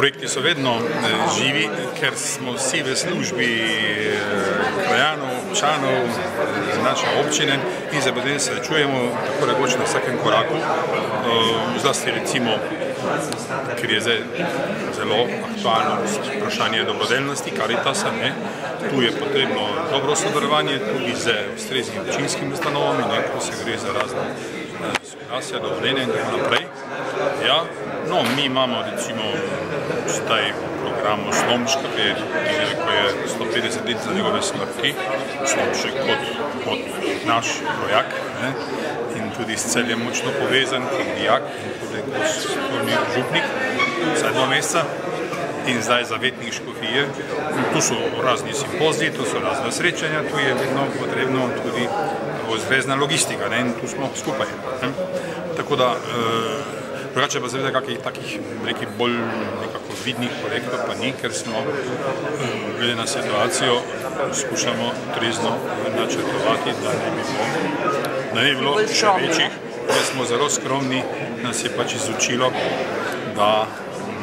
Projekti so vedno živi, ker smo vsi v službi krajanov, občanov, naše občine in se potem srečujemo tako rekoč na vsakem koraku. Zlasti recimo, ker je zdaj zelo aktualno vprašanje dobrodelnosti, Karitasa, tu je potrebno dobro sodelovanje tudi z ustreznim občinskimi ustanovami, ko se gre za razne soglasja, dovoljenja in tako naprej. Ja, no, mi imamo recimo zdaj program Slomška, ki je 150 let za njegove smrti, Slomšek kot naš rojak in tudi s Celjem močno povezan, kot dijak in tudi kot župnik, vsaj 2 meseca. In zdaj zavetnik škofije. Tu so razni simpoziji, tu so razna srečanja, tu je vedno potrebno tudi ustrezna logistika in tu smo skupaj. Tako da, drugače pa seveda kakih takih bolj nekako vidnih projektov pa ni, ker smo glede na situacijo skušamo trezno načrtovati, da ne bi bilo še večjih, ker smo zelo skromni, nas je pač izučilo, da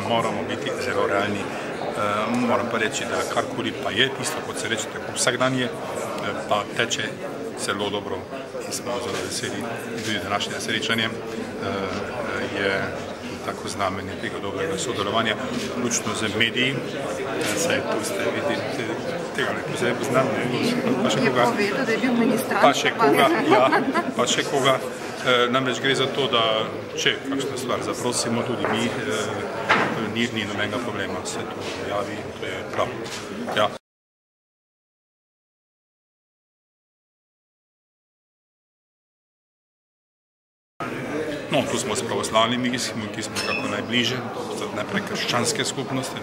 moramo biti zelo realni. Moram pa reči, da karkoli pa je, tisto, kot se reče, tako vsak dan je, pa teče zelo dobro in smo zelo veseli. In tudi današnje srečanje je tako znamenje tega dobrega sodelovanja, vključno z mediji. Saj tu ste videli, tega ne posebej poznam, pa še koga. Je povedal, da je bil ministrant. Pa še koga, ja, pa še koga. Namreč gre za to, da če kakšna stvar zaprosimo, tudi mi, ni nobenega problema, se to javi in to je prav. Ja. No, tu smo s pravoslavnimi, ki smo nekako najbliže, najprej krščanske skupnosti,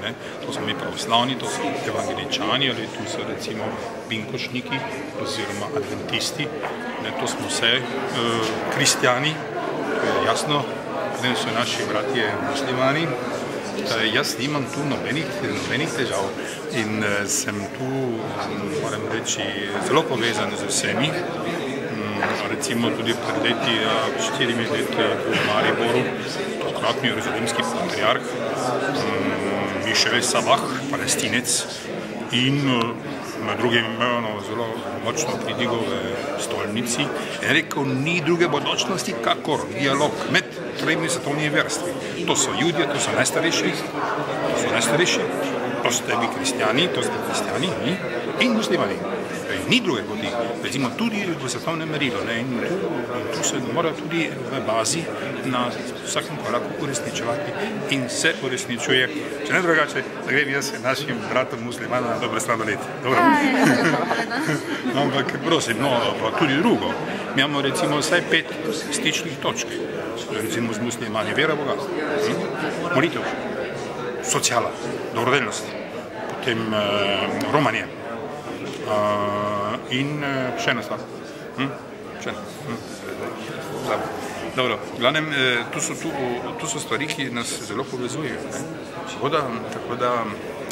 to smo mi pravoslavni, to so evangeličani, ali tu so recimo binkošniki oziroma adventisti, to smo vse kristjani, to je jasno, potem so naši bratje muslimani. Jaz nimam tu nobenih težav in sem tu, moram reči, zelo povezan z vsemi. Recimo tudi pred leti, 4 leti v Mariboru, takratni jeruzalemski patriarh Mišel Sabah, Palestinec, in med drugim imel zelo močno pridigo v stolnici in rekel, ni druge bodočnosti kakor dialog med 3 svetovnimi verstvi. To so Judje, to so najstarejši, to ste vi kristjani, in muslimani. Ni druge poti, recimo tudi v svetovnem merilu, in tu se mora tudi v bazi na vsakem koraku uresničevati in se uresničuje, če ne drugače, da grem jaz našim bratom muslimanom na dobre sladoled. Ampak prosim, pa tudi drugo. Mi imamo recimo vsaj 5 stičnih točk, recimo z muslimani, vera Boga, molitev, sociala, dobrodelnost, potem romanje, in še ena stvar. Dobro, v glavnem, tu so stvari, ki nas zelo povezujejo. Tako da,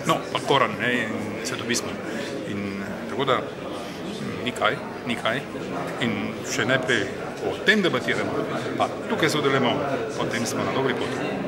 no, pa Koran in svetopismo. In tako da, ni kaj. In še najprej o tem debatiramo, pa tukaj sodelujemo, potem smo na dobri poti.